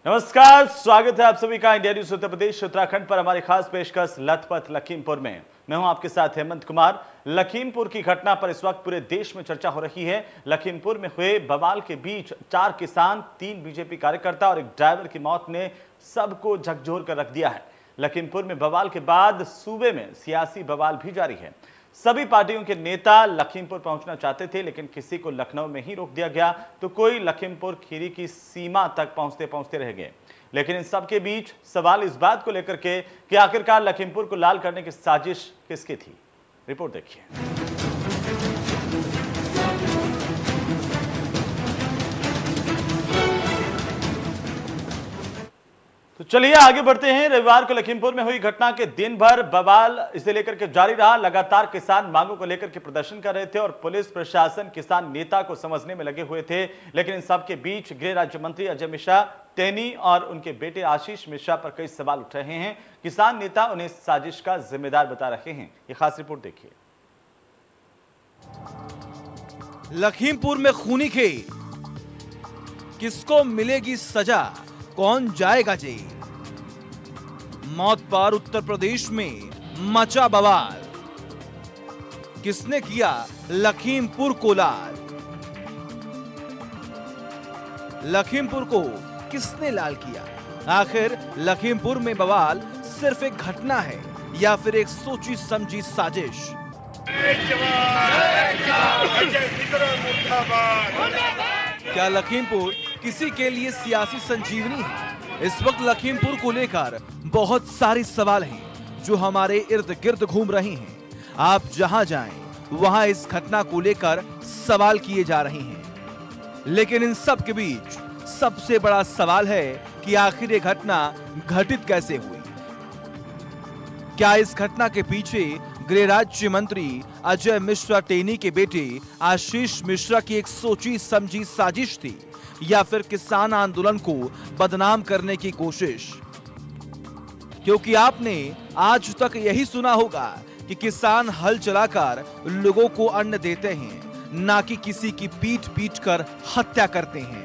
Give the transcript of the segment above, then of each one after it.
नमस्कार, स्वागत है आप सभी का इंडिया न्यूज उत्तर प्रदेश उत्तराखंड पर हमारी खास पेशकश लथपथ लखीमपुर में। मैं हूं आपके साथ हेमंत कुमार। लखीमपुर की घटना पर इस वक्त पूरे देश में चर्चा हो रही है। लखीमपुर में हुए बवाल के बीच 4 किसान, 3 बीजेपी कार्यकर्ता और एक ड्राइवर की मौत ने सबको झकझोर कर रख दिया है। लखीमपुर में बवाल के बाद सूबे में सियासी बवाल भी जारी है। सभी पार्टियों के नेता लखीमपुर पहुंचना चाहते थे, लेकिन किसी को लखनऊ में ही रोक दिया गया तो कोई लखीमपुर खीरी की सीमा तक पहुंचते पहुंचते रह गए। लेकिन इन सब के बीच सवाल इस बात को लेकर के कि आखिरकार लखीमपुर को लाल करने की साजिश किसकी थी। रिपोर्ट देखिए। तो चलिए आगे बढ़ते हैं। रविवार को लखीमपुर में हुई घटना के दिन भर बवाल इसे लेकर के जारी रहा। लगातार किसान मांगों को लेकर के प्रदर्शन कर रहे थे और पुलिस प्रशासन किसान नेता को समझने में लगे हुए थे। लेकिन इन सब के बीच गृह राज्य मंत्री अजय मिश्रा टेनी और उनके बेटे आशीष मिश्रा पर कई सवाल उठ रहे हैं। किसान नेता उन्हें साजिश का जिम्मेदार बता रहे हैं। ये खास रिपोर्ट देखिए। लखीमपुर में खूनी खेल, किसको मिलेगी सजा, कौन जाएगा जेल। मौत पर उत्तर प्रदेश में मचा बवाल, किसने किया लखीमपुर को लाल। लखीमपुर को किसने लाल किया। आखिर लखीमपुर में बवाल सिर्फ एक घटना है या फिर एक सोची समझी साजिश। क्या लखीमपुर किसी के लिए सियासी संजीवनी है। इस वक्त लखीमपुर को लेकर बहुत सारे सवाल हैं जो हमारे इर्द गिर्द घूम रहे हैं। आप जहां जाएं वहां इस घटना को लेकर सवाल किए जा रहे हैं। लेकिन इन सब के बीच सबसे बड़ा सवाल है कि आखिर ये घटना घटित कैसे हुई। क्या इस घटना के पीछे गृह राज्य मंत्री अजय मिश्रा टेनी के बेटे आशीष मिश्रा की एक सोची समझी साजिश थी या फिर किसान आंदोलन को बदनाम करने की कोशिश। क्योंकि आपने आज तक यही सुना होगा कि किसान हल चलाकर लोगों को अन्न देते हैं, ना कि किसी की पीट पीट कर हत्या करते हैं।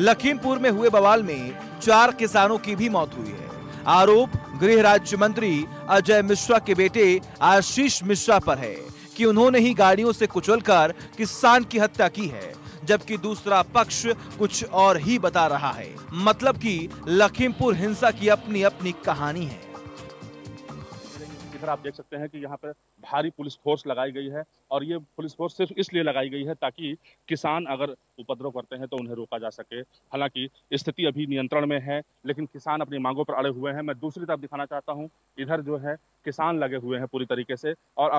लखीमपुर में हुए बवाल में 4 किसानों की भी मौत हुई है। आरोप गृह राज्य मंत्री अजय मिश्रा के बेटे आशीष मिश्रा पर है कि उन्होंने ही गाड़ियों से कुचलकर किसान की हत्या की है, जबकि दूसरा पक्ष कुछ और ही बता रहा है। मतलब कि लखीमपुर हिंसा की अपनी अपनी कहानी है। इधर आप देख सकते हैं कि यहाँ पर भारी पुलिस फोर्स लगाई गई है और ये पुलिस फोर्स सिर्फ इसलिए लगाई गई है ताकि किसान अगर उपद्रव करते हैं तो उन्हें रोका जा सके। हालांकि स्थिति अभी नियंत्रण में है, लेकिन किसान अपनी मांगों पर अड़े हुए हैं। मैं दूसरी तरफ दिखाना चाहता हूँ, इधर जो है किसान लगे हुए हैं पूरी तरीके से और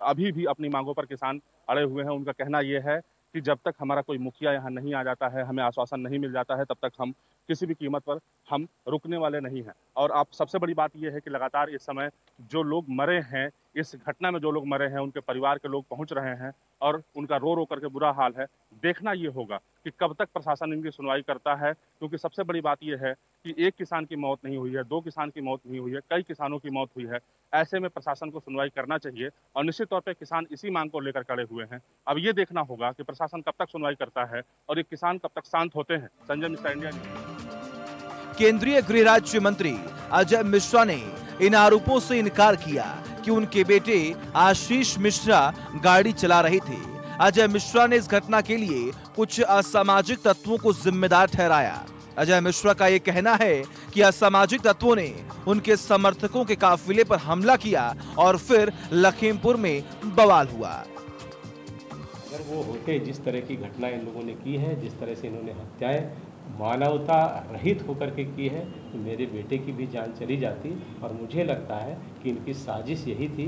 अभी भी अपनी मांगों पर किसान अड़े हुए हैं। उनका कहना यह है कि जब तक हमारा कोई मुखिया यहाँ नहीं आ जाता है, हमें आश्वासन नहीं मिल जाता है, तब तक हम किसी भी कीमत पर हम रुकने वाले नहीं हैं। और आप सबसे बड़ी बात यह है कि लगातार इस समय जो लोग मरे हैं, इस घटना में जो लोग मरे हैं, उनके परिवार के लोग पहुंच रहे हैं और उनका रो रो करके बुरा हाल है। देखना ये होगा कि कब तक प्रशासन इनकी सुनवाई करता है, क्योंकि सबसे बड़ी बात यह है कि एक किसान की मौत नहीं हुई है, 2 किसान की मौत नहीं हुई है, कई किसानों की मौत हुई है। ऐसे में प्रशासन को सुनवाई करना चाहिए और निश्चित तौर पर किसान इसी मांग को लेकर खड़े हुए हैं। अब ये देखना होगा कि प्रशासन कब तक सुनवाई करता है और ये किसान कब तक शांत होते हैं। Sanjay Mishra, India news. केंद्रीय गृह राज्य मंत्री अजय मिश्रा ने इन आरोपों से इनकार किया कि उनके बेटे आशीष मिश्रा गाड़ी चला रहे थे। अजय मिश्रा ने इस घटना के लिए कुछ असामाजिक तत्वों को जिम्मेदार ठहराया। अजय मिश्रा का यह कहना है कि असामाजिक तत्वों ने उनके समर्थकों के काफिले पर हमला किया और फिर लखीमपुर में बवाल हुआ। अगर वो होते, जिस तरह की घटना इन लोगों ने की है, जिस तरह से इन्होंने हत्याएं मानवता रहित होकर के की है, तो मेरे बेटे की भी जान चली जाती। और मुझे लगता है कि इनकी साजिश यही थी।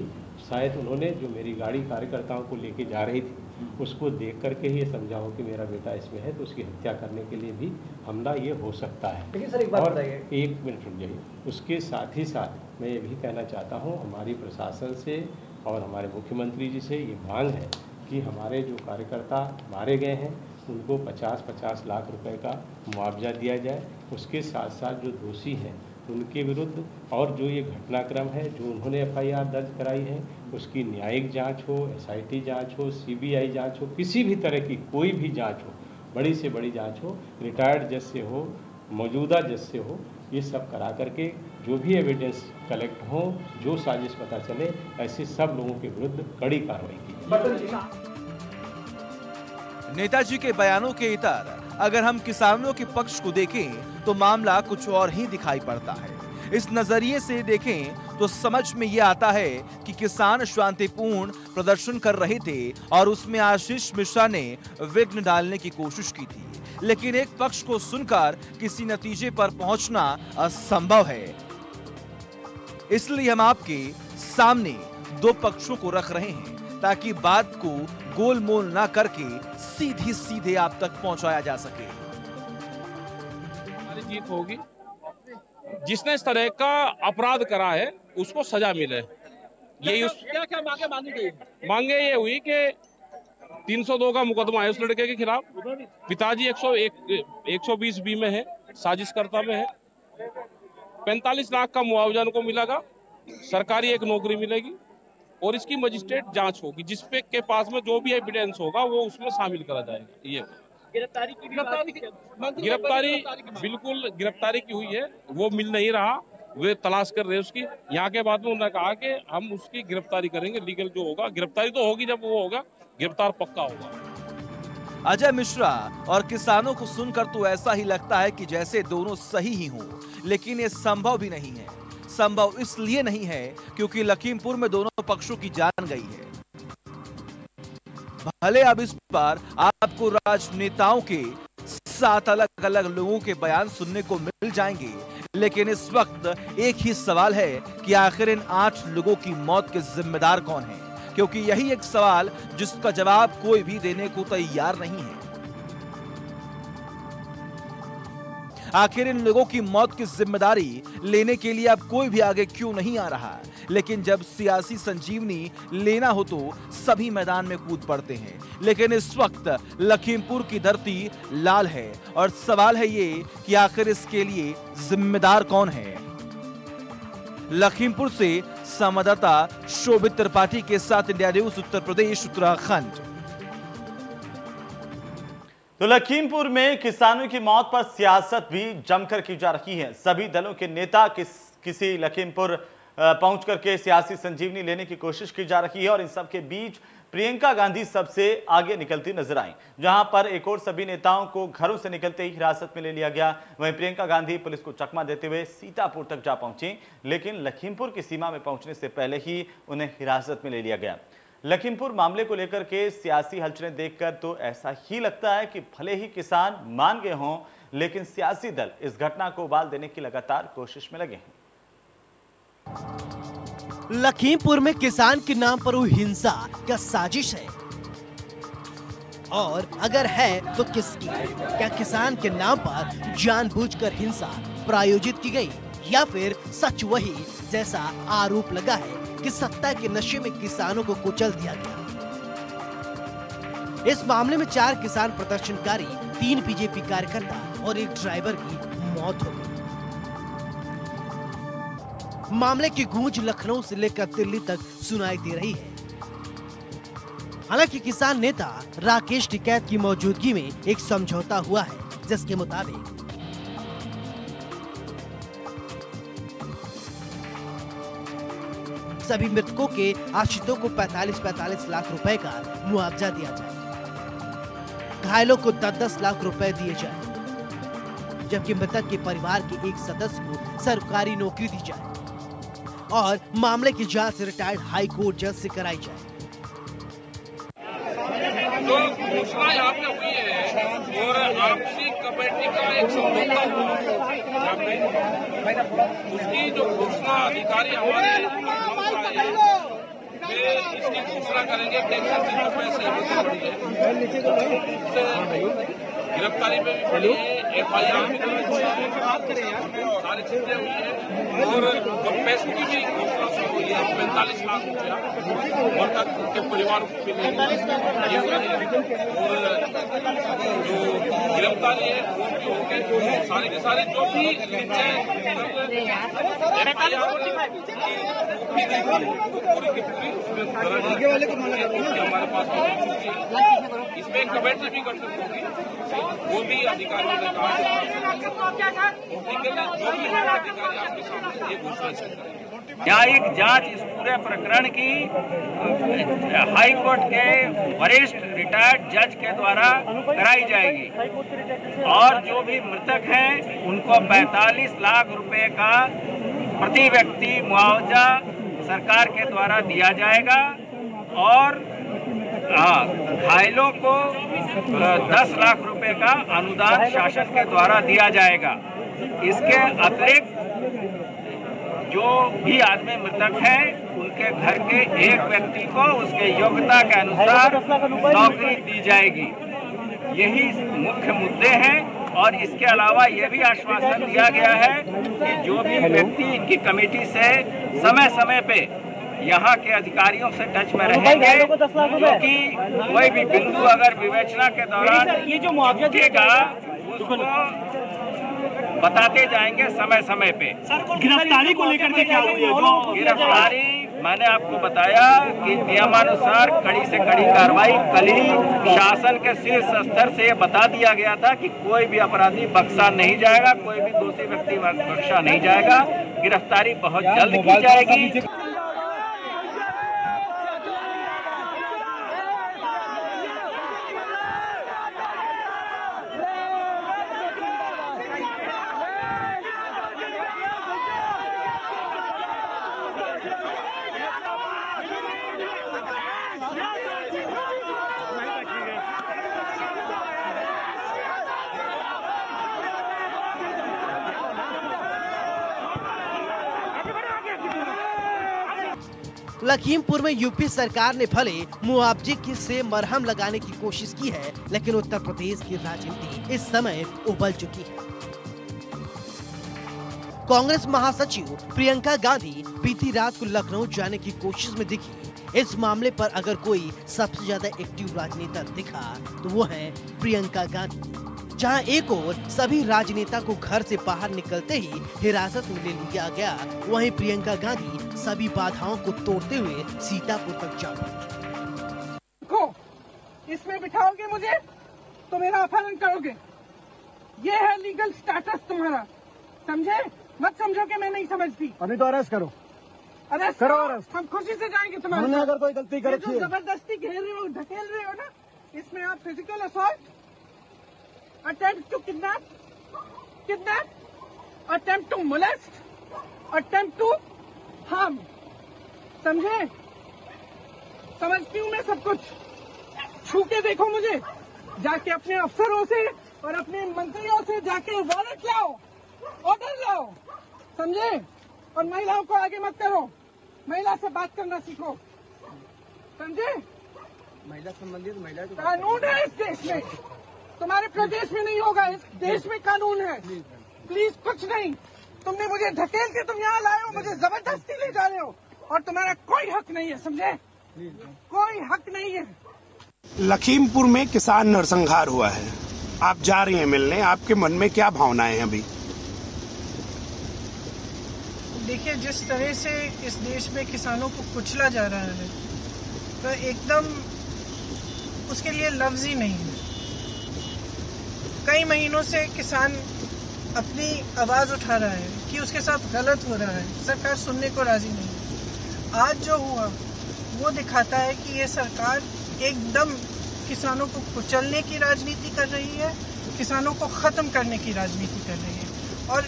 शायद उन्होंने जो मेरी गाड़ी कार्यकर्ताओं को लेके जा रही थी, उसको देख करके ही ये समझा हो कि मेरा बेटा इसमें है, तो उसकी हत्या करने के लिए भी हमला ये हो सकता है। लेकिन सर एक बात बताइए, 1 मिनट रुक जाइए। उसके साथ ही साथ मैं ये भी कहना चाहता हूँ, हमारी प्रशासन से और हमारे मुख्यमंत्री जी से ये मांग है कि हमारे जो कार्यकर्ता मारे गए हैं उनको 50-50 लाख रुपए का मुआवजा दिया जाए। उसके साथ साथ जो दोषी हैं उनके विरुद्ध और जो ये घटनाक्रम है, जो उन्होंने FIR दर्ज कराई है, उसकी न्यायिक जांच हो, SIT जांच हो, CBI जांच हो, किसी भी तरह की कोई भी जांच हो, बड़ी से बड़ी जांच हो, रिटायर्ड जज से हो, मौजूदा जज से हो, ये सब करा करके जो भी एविडेंस कलेक्ट हो, जो साजिश पता चले, ऐसे सब लोगों के विरुद्ध कड़ी कार्रवाई की। नेताजी के बयानों के इतर अगर हम किसानों के पक्ष को देखें तो मामला कुछ और ही दिखाई पड़ता है। इस नजरिए से देखें तो समझ में ये आता है कि किसान शांतिपूर्ण प्रदर्शन कर रहे थे और उसमें आशीष मिश्रा ने विघ्न डालने की कोशिश की थी, लेकिन एक पक्ष को सुनकर किसी नतीजे पर पहुंचना असंभव है। इसलिए हम आपके सामने दो पक्षों को रख रहे हैं ताकि बात को गोलमोल ना करके सीधी सीधे आप तक पहुंचाया जा सके। हमारी जीत होगी। जिसने इस तरह का अपराध करा है उसको सजा मिले। यही क्या मांगे मांगी गई? मांगे ये हुई कि 302 का मुकदमा है उस लड़के के खिलाफ, पिताजी 120 बी में है, साजिशकर्ता में है, 45 लाख का मुआवजा उनको मिलेगा, सरकारी एक नौकरी मिलेगी और इसकी मजिस्ट्रेट जांच होगी, जिसपे के पास में जो भी एविडेंस होगा वो उसमें शामिल करा जाएगा। ये गिरफ्तारी गिरफ्तारी की हुई है, वो मिल नहीं रहा, वे तलाश कर रहे हैं उसकी। यहाँ के बाद में उन्होंने कहा कि हम उसकी गिरफ्तारी करेंगे, लीगल जो होगा, गिरफ्तारी तो होगी, जब वो होगा गिरफ्तार पक्का होगा। अजय मिश्रा और किसानों को सुनकर तो ऐसा ही लगता है कि जैसे दोनों सही ही हों, लेकिन ये संभव भी नहीं है। संभव इसलिए नहीं है क्योंकि लखीमपुर में दोनों पक्षों की जान गई है। भले अब इस बार आपको राजनेताओं के 7 अलग अलग लोगों के बयान सुनने को मिल जाएंगे, लेकिन इस वक्त एक ही सवाल है कि आखिर इन 8 लोगों की मौत के जिम्मेदार कौन हैं? क्योंकि यही एक सवाल जिसका जवाब कोई भी देने को तैयार नहीं है। आखिर इन लोगों की मौत की जिम्मेदारी लेने के लिए अब कोई भी आगे क्यों नहीं आ रहा? लेकिन जब सियासी संजीवनी लेना हो तो सभी मैदान में कूद पड़ते हैं। लेकिन इस वक्त लखीमपुर की धरती लाल है और सवाल है ये कि आखिर इसके लिए जिम्मेदार कौन है? लखीमपुर से संवाददाता शोभित त्रिपाठी के साथ इंडिया न्यूज उत्तर प्रदेश उत्तराखंड। तो लखीमपुर में किसानों की मौत पर सियासत भी जमकर की जा रही है। सभी दलों के नेता किसी लखीमपुर पहुंच करके सियासी संजीवनी लेने की कोशिश की जा रही है और इन सब के बीच प्रियंका गांधी सबसे आगे निकलती नजर आई, जहां पर एक और सभी नेताओं को घरों से निकलते ही हिरासत में ले लिया गया। वहीं प्रियंका गांधी पुलिस को चकमा देते हुए सीतापुर तक जा पहुंची, लेकिन लखीमपुर की सीमा में पहुंचने से पहले ही उन्हें हिरासत में ले लिया गया। लखीमपुर मामले को लेकर के सियासी हलचलें देखकर तो ऐसा ही लगता है कि भले ही किसान मान गए हों, लेकिन सियासी दल इस घटना को उबाल देने की लगातार कोशिश में लगे हैं। लखीमपुर में किसान के नाम पर हुई हिंसा क्या साजिश है? और अगर है तो किसकी? क्या किसान के नाम पर जानबूझकर हिंसा प्रायोजित की गई या फिर सच वही जैसा आरोप लगा है कि सत्ता के नशे में किसानों को कुचल दिया गया? इस मामले में 4 किसान प्रदर्शनकारी, 3 बीजेपी कार्यकर्ता और एक ड्राइवर की मौत हो गई। मामले की गूंज लखनऊ से लेकर दिल्ली तक सुनाई दे रही है। हालांकि किसान नेता राकेश टिकैत की मौजूदगी में एक समझौता हुआ है, जिसके मुताबिक सभी मृतकों के आश्रितों को 45-45 लाख रुपए का मुआवजा दिया जाए, घायलों को 10-10 लाख रुपए दिए जाए, जबकि मृतक के परिवार के एक सदस्य को सरकारी नौकरी दी जाए और मामले की जांच रिटायर्ड हाई कोर्ट जज से कराई जाए। तो घोषणा यहाँ पे हुई है और आपसी कमेटी का एक समझौता हुआ, उसकी जो घोषणा अधिकारी हमारे इसकी घोषणा करेंगे। गिरफ्तारी में भी पड़ी है, सारी चीजें हुई है और जो पैसे की भी घोषणा शुरू हुई है 45 लाख रुपया और तक उनके परिवारों को मिलेगा और जो गिरफ्तारी है वो भी हो गए सारे के सारे जो भी हमारे पास इसमें कमेंट्री भी कर सकते होगी वो भी अधिकारियों ने कहा न्यायिक जांच इस पूरे प्रकरण की हाई कोर्ट के वरिष्ठ रिटायर्ड जज के द्वारा कराई जाएगी और जो भी मृतक हैं उनको 45 लाख रुपए का प्रति व्यक्ति मुआवजा सरकार के द्वारा दिया जाएगा और घायलों को 10 लाख रुपए का अनुदान शासन के द्वारा दिया जाएगा। इसके अतिरिक्त जो भी आदमी मृतक हैं उनके घर के एक व्यक्ति को उसके योग्यता के अनुसार नौकरी दी जाएगी। यही मुख्य मुद्दे हैं और इसके अलावा यह भी आश्वासन दिया गया है कि जो भी व्यक्ति इनकी कमेटी से समय समय पे यहाँ के अधिकारियों से टच में रहेंगे क्योंकि कोई भी बिंदु अगर विवेचना के दौरान ये जो मुआवजा उसको बताते जाएंगे समय समय पे। गिरफ्तारी को लेकर के क्या हुई है? गिरफ्तारी मैंने आपको बताया कि नियमानुसार कड़ी से कड़ी कार्रवाई कल ही शासन के शीर्ष स्तर से बता दिया गया था कि कोई भी अपराधी बख्शा नहीं जाएगा, कोई भी दोषी व्यक्ति बख्शा नहीं जाएगा। गिरफ्तारी बहुत जल्द की जाएगी। लखीमपुर में यूपी सरकार ने भले मुआवजे से मरहम लगाने की कोशिश की है, लेकिन उत्तर प्रदेश की राजनीति इस समय उबल चुकी है। कांग्रेस महासचिव प्रियंका गांधी बीती रात को लखनऊ जाने की कोशिश में दिखी। इस मामले पर अगर कोई सबसे ज्यादा एक्टिव राजनेता दिखा तो वो है प्रियंका गांधी। जहां एक ओर सभी राजनेता को घर से बाहर निकलते ही हिरासत में ले लिया गया, वहीं प्रियंका गांधी सभी बाधाओं को तोड़ते हुए सीतापुर तक जा पहुंची। इसमें बिठाओगे मुझे तो मेरा अपहरण करोगे, ये है लीगल स्टेटस तुम्हारा, समझे? मत समझो कि मैं नहीं समझती। अभी तो अरेस्ट करो, अरेस्ट करो, अरेस्ट। हम खुशी से जाएंगे तुम्हारे। हमने अगर कोई गलती कर रखी है, जबरदस्ती घेर रहे हो, ढकेल रहे हो ना, इसमें आप physical assault, attempt to kidnap, attempt to molest, attempt to harm, समझे? समझती हूँ मैं सब कुछ। छू के देखो मुझे, जाके अपने अफसरों से और अपने मंत्रियों से जाके वारंट लाओ, ऑर्डर लाओ, समझे? और महिलाओं को आगे मत करो, महिला से बात करना सीखो, समझे? महिला संबंधित महिला कानून है इस देश में, तुम्हारे प्रदेश में नहीं होगा, इस देश में कानून है। प्लीज कुछ नहीं, तुमने मुझे ढकेल के तुम यहाँ लाए हो, मुझे जबरदस्ती ले जा रहे हो और तुम्हारा कोई हक नहीं है, समझे? कोई हक नहीं है। लखीमपुर में किसान नरसंहार हुआ है, आप जा रही हैं मिलने, आपके मन में क्या भावनाएं हैं अभी? देखिए, जिस तरह से इस देश में किसानों को कुचला जा रहा है तो एकदम उसके लिए लफ्ज ही नहीं है। कई महीनों से किसान अपनी आवाज उठा रहा है कि उसके साथ गलत हो रहा है, सरकार सुनने को राजी नहीं। आज जो हुआ वो दिखाता है कि ये सरकार एकदम किसानों को कुचलने की राजनीति कर रही है, किसानों को खत्म करने की राजनीति कर रही है। और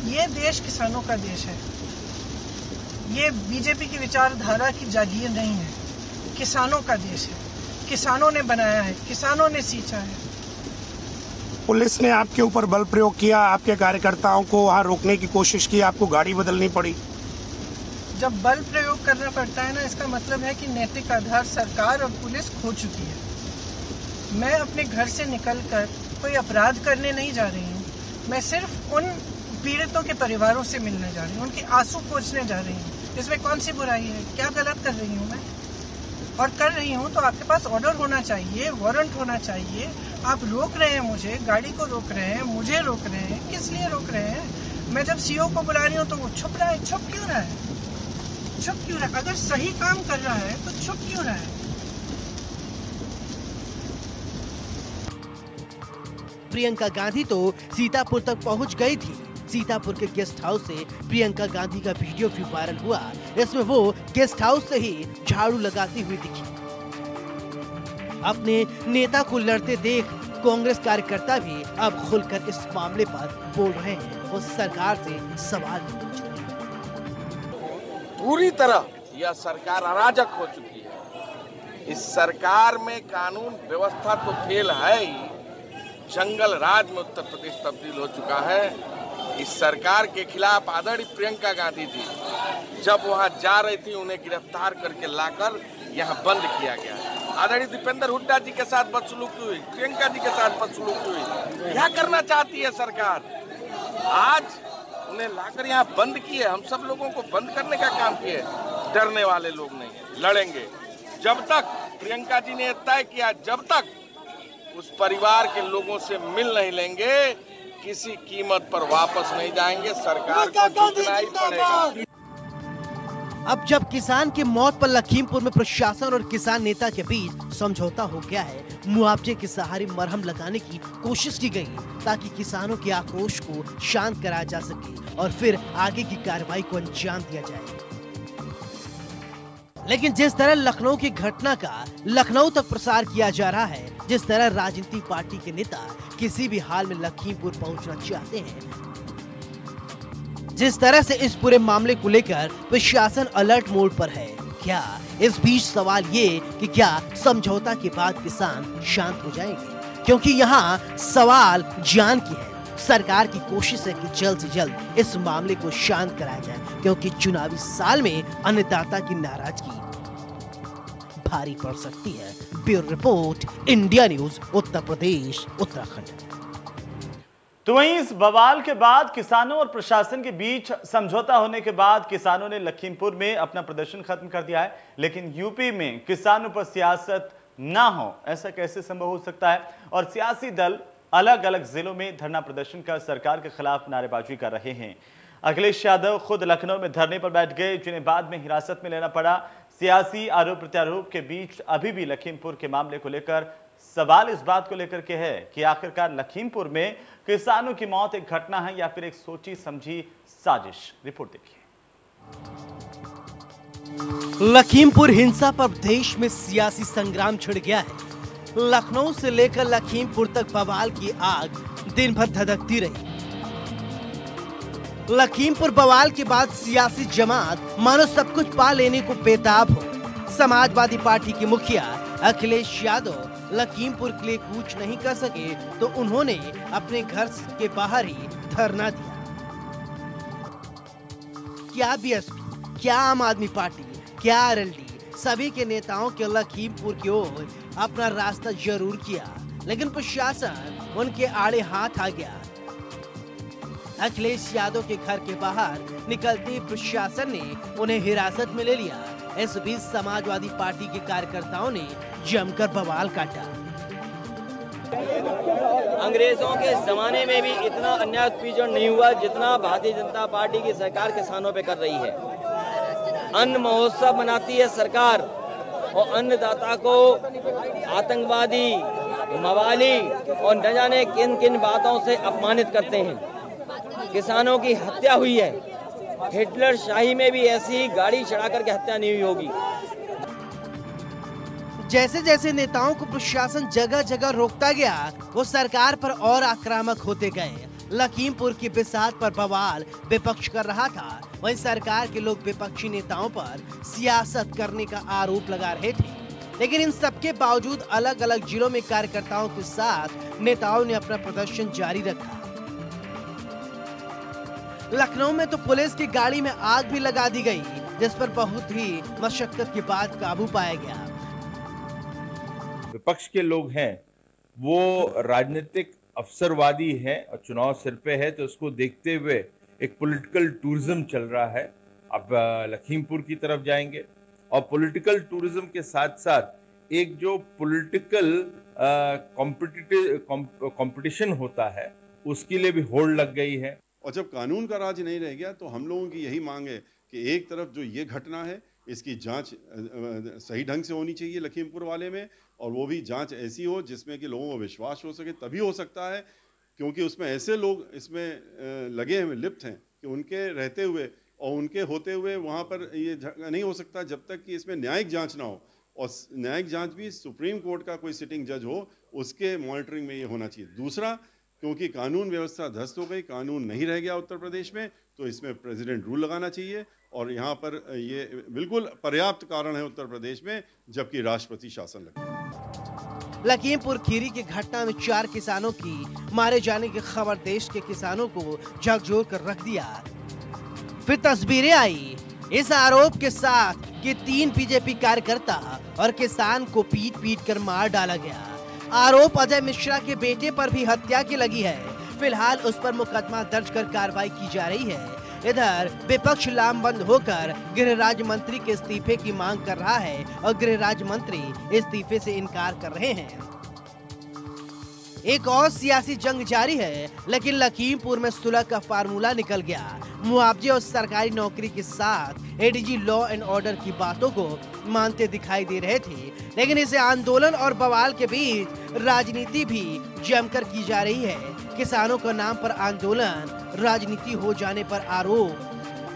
ये देश किसानों का देश है, ये बीजेपी की विचारधारा की जागीर नहीं है, किसानों का देश है, किसानों ने बनाया है, किसानों ने सींचा है। पुलिस ने आपके ऊपर बल प्रयोग किया, आपके कार्यकर्ताओं को वहां रोकने की कोशिश की, आपको गाड़ी बदलनी पड़ी। जब बल प्रयोग करना पड़ता है ना, इसका मतलब है कि नैतिक आधार सरकार और पुलिस खो चुकी है। मैं अपने घर से निकलकर कोई अपराध करने नहीं जा रही हूँ, मैं सिर्फ उन पीड़ितों के परिवारों से मिलने जा रही हूँ, उनके आंसू पोंछने जा रही हूँ। इसमें कौन सी बुराई है? क्या गलत कर रही हूँ मैं? और कर रही हूँ तो आपके पास ऑर्डर होना चाहिए, वारंट होना चाहिए। आप रोक रहे हैं मुझे, गाड़ी को रोक रहे हैं, मुझे रोक रहे हैं, किस लिए रोक रहे हैं? मैं जब सीओ को बुला रही हूँ तो वो छुप रहा है। छुप क्यों रहा है? छुप क्यों रहा है? अगर सही काम कर रहा है तो छुप क्यों रहा है? प्रियंका गांधी तो सीतापुर तक पहुंच गई थी। सीतापुर के गेस्ट हाउस से प्रियंका गांधी का वीडियो भी वायरल हुआ। इसमें वो गेस्ट हाउस से ही झाड़ू लगाती हुई दिखी। अपने नेता को लड़ते देख कांग्रेस कार्यकर्ता भी अब खुलकर इस मामले पर बोल रहे हैं और सरकार से सवाल पूछ रहे हैं। पूरी तरह यह सरकार अराजक हो चुकी है। इस सरकार में कानून व्यवस्था तो फेल है ही, जंगल राज में उत्तर प्रदेश तब्दील हो चुका है। इस सरकार के खिलाफ आदरणीय प्रियंका गांधी जी जब वहां जा रही थी, उन्हें गिरफ्तार करके लाकर यहां बंद किया गया है। आदरणीय दीपेंद्र हुड्डा जी के साथ बदसलूकी हुई, प्रियंका जी के साथ बदसलूकी हुई। क्या करना चाहती है सरकार? आज उन्हें लाकर यहाँ बंद किए, हम सब लोगों को बंद करने का काम किए। डरने वाले लोग नहीं है, लड़ेंगे। जब तक प्रियंका जी ने तय किया, जब तक उस परिवार के लोगों से मिल नहीं लेंगे, किसी कीमत पर वापस नहीं जाएंगे। सरकार को झुकना ही पड़ेगा। अब जब किसान की मौत पर लखीमपुर में प्रशासन और किसान नेता के बीच समझौता हो गया है, मुआवजे के सहारे मरहम लगाने की कोशिश की गई ताकि किसानों के आक्रोश को शांत कराया जा सके और फिर आगे की कार्रवाई को अंजाम दिया जाए। लेकिन जिस तरह लखनऊ की घटना का लखनऊ तक प्रसार किया जा रहा है, जिस तरह राजनीतिक पार्टी के नेता किसी भी हाल में लखीमपुर पहुंचना चाहते हैं, जिस तरह से इस पूरे मामले को लेकर प्रशासन अलर्ट मोड पर है, क्या इस बीच सवाल ये कि क्या समझौता के बाद किसान शांत हो जाएंगे? क्योंकि यहाँ सवाल जान की है। सरकार की कोशिश है कि जल्द से जल्द इस मामले को शांत कराया जाए, क्योंकि चुनावी साल में अन्नदाता की नाराजगी भारी पड़ सकती है। Bureau report, India news, Uttar Pradesh, Uttarakhand. तो वहीं इस बवाल के बाद किसानों और प्रशासन के बीच समझौता होने के बाद किसानों ने लखीमपुर में अपना प्रदर्शन खत्म कर दिया है। लेकिन यूपी में किसानों पर सियासत ना हो, ऐसा कैसे संभव हो सकता है? और सियासी दल अलग अलग जिलों में धरना प्रदर्शन कर सरकार के खिलाफ नारेबाजी कर रहे हैं। अखिलेश यादव खुद लखनऊ में धरने पर बैठ गए, जिन्हें बाद में हिरासत में लेना पड़ा। सियासी आरोप प्रत्यारोप के बीच अभी भी लखीमपुर के मामले को लेकर सवाल इस बात को लेकर के है कि आखिरकार लखीमपुर में किसानों की मौत एक घटना है या फिर एक सोची समझी साजिश। रिपोर्ट देखिए। लखीमपुर हिंसा पर देश में सियासी संग्राम छिड़ गया है। लखनऊ से लेकर लखीमपुर तक बवाल की आग दिन भर धधकती रही। लखीमपुर बवाल के बाद सियासी जमात मानो सब कुछ पा लेने को बेताब हो। समाजवादी पार्टी के मुखिया अखिलेश यादव लखीमपुर के लिए कूच नहीं कर सके तो उन्होंने अपने घर के बाहर ही धरना दिया। क्या बीएसपी, क्या आम आदमी पार्टी, क्या आरएलडी, सभी के नेताओं के लखीमपुर की ओर अपना रास्ता जरूर किया, लेकिन प्रशासन उनके आड़े हाथ आ गया। अखिलेश यादव के घर के बाहर निकलते ही प्रशासन ने उन्हें हिरासत में ले लिया। इस बीच समाजवादी पार्टी के कार्यकर्ताओं ने जमकर बवाल काटा। अंग्रेजों के जमाने में भी इतना अन्याय उत्पीड़न नहीं हुआ जितना भारतीय जनता पार्टी की सरकार किसानों पे कर रही है। अन्न महोत्सव मनाती है सरकार और अन्नदाता को आतंकवादी, मवाली और न जाने किन किन बातों से अपमानित करते हैं। किसानों की हत्या हुई है। हिटलर शाही में भी ऐसी गाड़ी चढ़ा करके हत्या नहीं हुई होगी। जैसे जैसे नेताओं को प्रशासन जगह जगह रोकता गया, वो सरकार पर और आक्रामक होते गए। लखीमपुर की बिसात पर बवाल विपक्ष कर रहा था, वहीं सरकार के लोग विपक्षी नेताओं पर सियासत करने का आरोप लगा रहे थे। लेकिन इन सबके बावजूद अलग अलग जिलों में कार्यकर्ताओं के साथ नेताओं ने अपना प्रदर्शन जारी रखा। लखनऊ में तो पुलिस की गाड़ी में आग भी लगा दी गई, जिस पर बहुत ही मशक्कत के बाद काबू पाया गया। विपक्ष के लोग हैं वो राजनीतिक अवसरवादी है और चुनाव सिर पे है, तो उसको देखते हुए एक पॉलिटिकल टूरिज्म चल रहा है। अब लखीमपुर की तरफ जाएंगे और पॉलिटिकल टूरिज्म के साथ साथ एक जो पॉलिटिकल कंपटीशन होता है उसके लिए भी होड़ लग गई है। और जब कानून का राज नहीं रह गया तो हम लोगों की यही मांग है कि एक तरफ जो ये घटना है इसकी जांच सही ढंग से होनी चाहिए लखीमपुर वाले में, और वो भी जांच ऐसी हो जिसमें कि लोगों को विश्वास हो सके, तभी हो सकता है, क्योंकि उसमें ऐसे लोग इसमें लगे हैं, लिप्त हैं कि उनके रहते हुए और उनके होते हुए वहाँ पर ये नहीं हो सकता जब तक कि इसमें न्यायिक जांच ना हो, और न्यायिक जांच भी सुप्रीम कोर्ट का कोई सिटिंग जज हो उसके मॉनिटरिंग में ये होना चाहिए। दूसरा, क्योंकि कानून व्यवस्था ध्वस्त हो गई, कानून नहीं रह गया उत्तर प्रदेश में, तो इसमें प्रेसिडेंट रूल लगाना चाहिए, और यहाँ पर ये बिल्कुल पर्याप्त कारण है उत्तर प्रदेश में, जबकि राष्ट्रपति शासन लगे। लखीमपुर खीरी की घटना में 4 किसानों की मारे जाने की खबर देश के किसानों को झकझोर कर रख दिया। फिर तस्वीरें आई इस आरोप के साथ कि 3 बीजेपी कार्यकर्ता और किसान को पीट पीट कर मार डाला गया। आरोप अजय मिश्रा के बेटे पर भी हत्या की लगी है। फिलहाल उस पर मुकदमा दर्ज कर कार्रवाई की जा रही है। इधर विपक्ष लामबंद होकर गृह राज्य मंत्री के इस्तीफे की मांग कर रहा है और गृह राज्य मंत्री इस्तीफे से इनकार कर रहे हैं। एक और सियासी जंग जारी है, लेकिन लखीमपुर में सुलह का फार्मूला निकल गया। मुआवजे और सरकारी नौकरी के साथ एडीजी लॉ एंड ऑर्डर की बातों को मानते दिखाई दे रहे थे, लेकिन इसे आंदोलन और बवाल के बीच राजनीति भी जमकर की जा रही है। किसानों के नाम पर आंदोलन, राजनीति हो जाने पर आरोप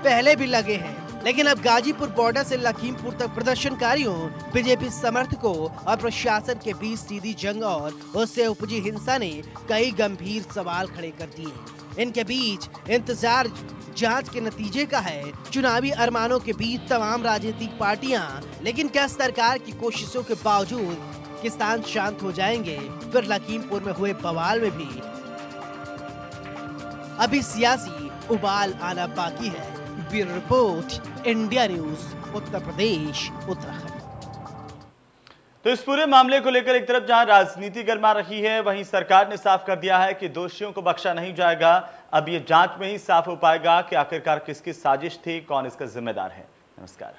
पहले भी लगे हैं, लेकिन अब गाजीपुर बॉर्डर से लखीमपुर तक प्रदर्शनकारियों, बीजेपी समर्थकों और प्रशासन के बीच सीधी जंग और उससे उपजी हिंसा ने कई गंभीर सवाल खड़े कर दिए। इनके बीच इंतजार जांच के नतीजे का है। चुनावी अरमानों के बीच तमाम राजनीतिक पार्टियां, लेकिन क्या सरकार की कोशिशों के बावजूद किसान शांत हो जाएंगे? फिर लखीमपुर में हुए बवाल में भी अभी सियासी उबाल आना बाकी है। Bureau report, India news, Uttar Pradesh, Uttarakhand. तो इस पूरे मामले को लेकर एक तरफ जहां राजनीति गरमा रही है, वहीं सरकार ने साफ कर दिया है कि दोषियों को बख्शा नहीं जाएगा। अब ये जांच में ही साफ हो पाएगा कि आखिरकार किसकी साजिश थी, कौन इसका जिम्मेदार है। नमस्कार।